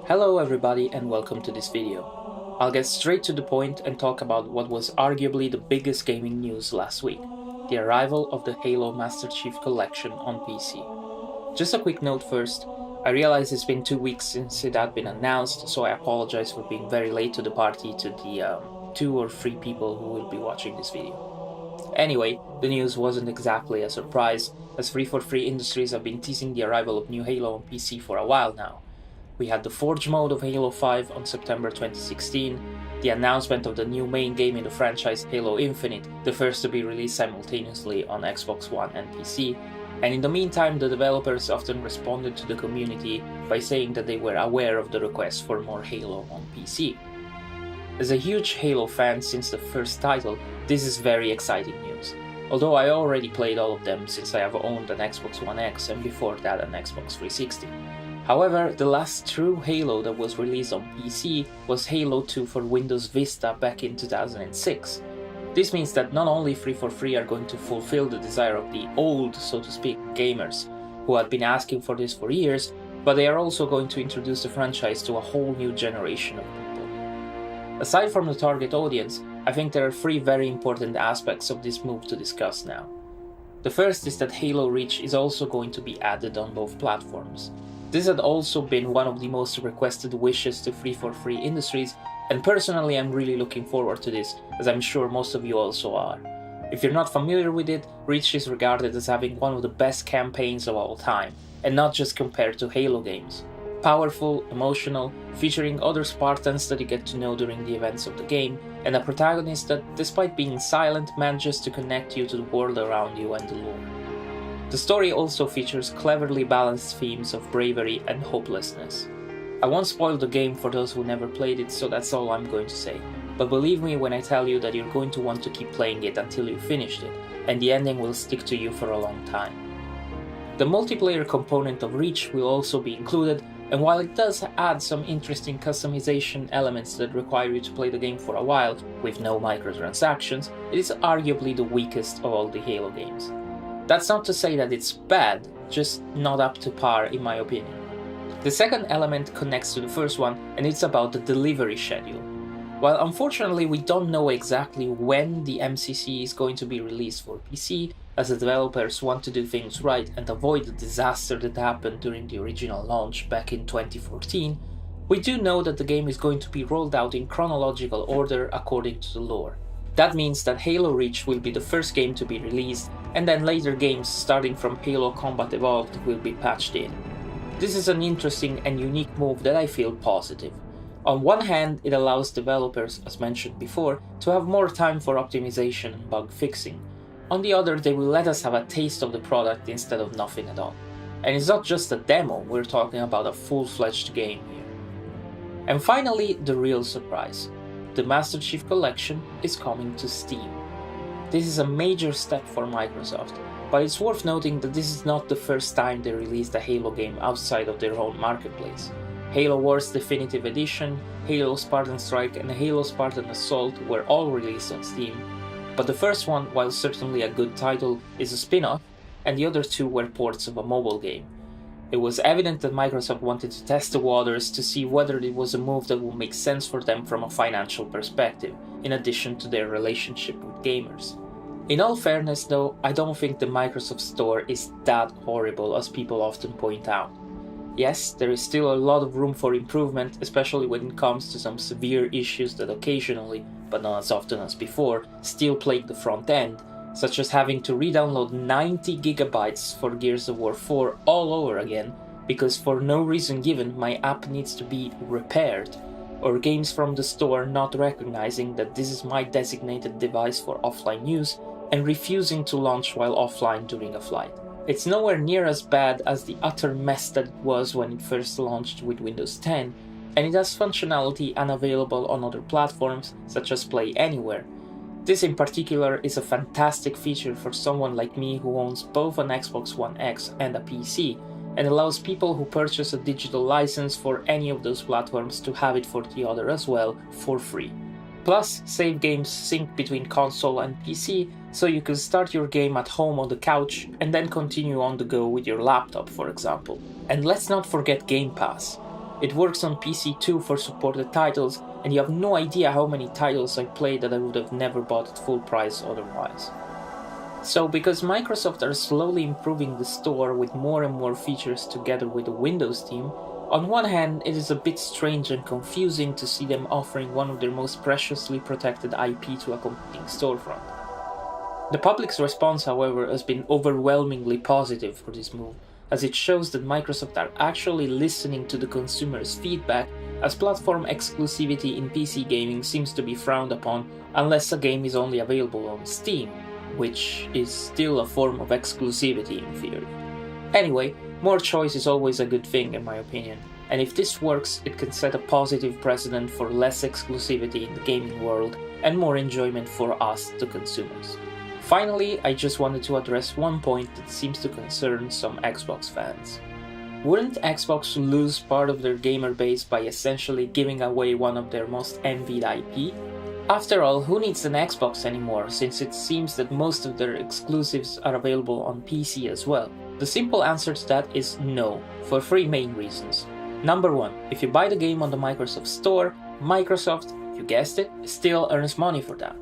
Hello everybody and welcome to this video. I'll get straight to the point and talk about what was arguably the biggest gaming news last week, the arrival of the Halo Master Chief Collection on PC. Just a quick note first, I realize it's been 2 weeks since it had been announced, so I apologize for being very late to the party to the 2 or 3 people who will be watching this video. Anyway, the news wasn't exactly a surprise, as 343 Industries have been teasing the arrival of new Halo on PC for a while now. We had the Forge mode of Halo 5 on September 2016, the announcement of the new main game in the franchise Halo Infinite, the first to be released simultaneously on Xbox One and PC, and in the meantime the developers often responded to the community by saying that they were aware of the request for more Halo on PC. As a huge Halo fan since the first title, this is very exciting news, although I already played all of them since I have owned an Xbox One X and before that an Xbox 360. However, the last true Halo that was released on PC was Halo 2 for Windows Vista back in 2006. This means that not only 343 are going to fulfill the desire of the old, so to speak, gamers, who had been asking for this for years, but they are also going to introduce the franchise to a whole new generation of people. Aside from the target audience, I think there are 3 very important aspects of this move to discuss now. The first is that Halo Reach is also going to be added on both platforms. This had also been one of the most requested wishes to 343 Industries, and personally I'm really looking forward to this, as I'm sure most of you also are. If you're not familiar with it, Reach is regarded as having one of the best campaigns of all time, and not just compared to Halo games. Powerful, emotional, featuring other Spartans that you get to know during the events of the game, and a protagonist that, despite being silent, manages to connect you to the world around you and the lore. The story also features cleverly balanced themes of bravery and hopelessness. I won't spoil the game for those who never played it, so that's all I'm going to say. But believe me when I tell you that you're going to want to keep playing it until you've finished it, and the ending will stick to you for a long time. The multiplayer component of Reach will also be included, and while it does add some interesting customization elements that require you to play the game for a while, with no microtransactions, it is arguably the weakest of all the Halo games. That's not to say that it's bad, just not up to par in my opinion. The second element connects to the first one, and it's about the delivery schedule. While unfortunately we don't know exactly when the MCC is going to be released for PC, as the developers want to do things right and avoid the disaster that happened during the original launch back in 2014, we do know that the game is going to be rolled out in chronological order according to the lore. That means that Halo Reach will be the first game to be released, and then later games starting from Halo Combat Evolved will be patched in. This is an interesting and unique move that I feel positive. On one hand, it allows developers, as mentioned before, to have more time for optimization and bug fixing. On the other, they will let us have a taste of the product instead of nothing at all. And it's not just a demo, we're talking about a full-fledged game here. And finally, the real surprise. The Master Chief Collection is coming to Steam. This is a major step for Microsoft, but it's worth noting that this is not the first time they released a Halo game outside of their own marketplace. Halo Wars Definitive Edition, Halo Spartan Strike and Halo Spartan Assault were all released on Steam, but the first one, while certainly a good title, is a spin-off, and the other 2 were ports of a mobile game. It was evident that Microsoft wanted to test the waters to see whether it was a move that would make sense for them from a financial perspective, in addition to their relationship with gamers. In all fairness though, I don't think the Microsoft Store is that horrible as people often point out. Yes, there is still a lot of room for improvement, especially when it comes to some severe issues that occasionally, but not as often as before, still plague the front end, such as having to re-download 90 gigabytes for Gears of War 4 all over again, because for no reason given my app needs to be repaired, or games from the store not recognizing that this is my designated device for offline use and refusing to launch while offline during a flight. It's nowhere near as bad as the utter mess that it was when it first launched with Windows 10, and it has functionality unavailable on other platforms such as Play Anywhere. This in particular is a fantastic feature for someone like me who owns both an Xbox One X and a PC, and allows people who purchase a digital license for any of those platforms to have it for the other as well, for free. Plus, save games sync between console and PC, so you can start your game at home on the couch and then continue on the go with your laptop, for example. And let's not forget Game Pass. It works on PC too for supported titles, and you have no idea how many titles I played that I would have never bought at full price otherwise. So, because Microsoft are slowly improving the store with more and more features together with the Windows team, on one hand it is a bit strange and confusing to see them offering one of their most preciously protected IP to a competing storefront. The public's response, however, has been overwhelmingly positive for this move, as it shows that Microsoft are actually listening to the consumers' feedback, as platform exclusivity in PC gaming seems to be frowned upon unless a game is only available on Steam, which is still a form of exclusivity in theory. Anyway, more choice is always a good thing in my opinion, and if this works, it can set a positive precedent for less exclusivity in the gaming world and more enjoyment for us, the consumers. Finally, I just wanted to address one point that seems to concern some Xbox fans. Wouldn't Xbox lose part of their gamer base by essentially giving away one of their most envied IP? After all, who needs an Xbox anymore, since it seems that most of their exclusives are available on PC as well? The simple answer to that is no, for three main reasons. Number one, if you buy the game on the Microsoft Store, Microsoft, you guessed it, still earns money for that.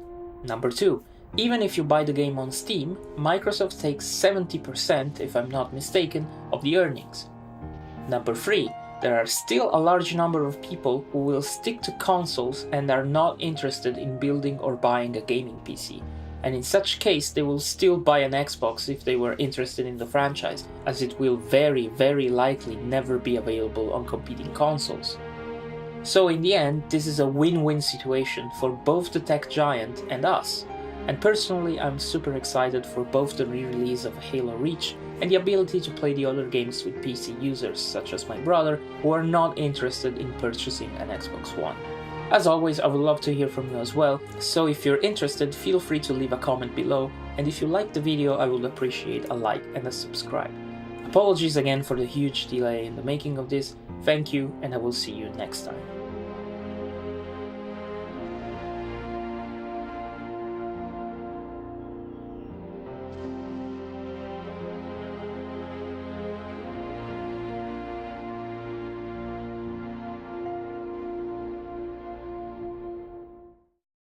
Number two, even if you buy the game on Steam, Microsoft takes 70%, if I'm not mistaken, of the earnings. Number three, there are still a large number of people who will stick to consoles and are not interested in building or buying a gaming PC. And in such case, they will still buy an Xbox if they were interested in the franchise, as it will very, very likely never be available on competing consoles. So in the end, this is a win-win situation for both the tech giant and us. And personally, I'm super excited for both the re-release of Halo Reach and the ability to play the other games with PC users, such as my brother, who are not interested in purchasing an Xbox One. As always, I would love to hear from you as well, so if you're interested, feel free to leave a comment below, and if you liked the video, I would appreciate a like and a subscribe. Apologies again for the huge delay in the making of this, thank you, and I will see you next time.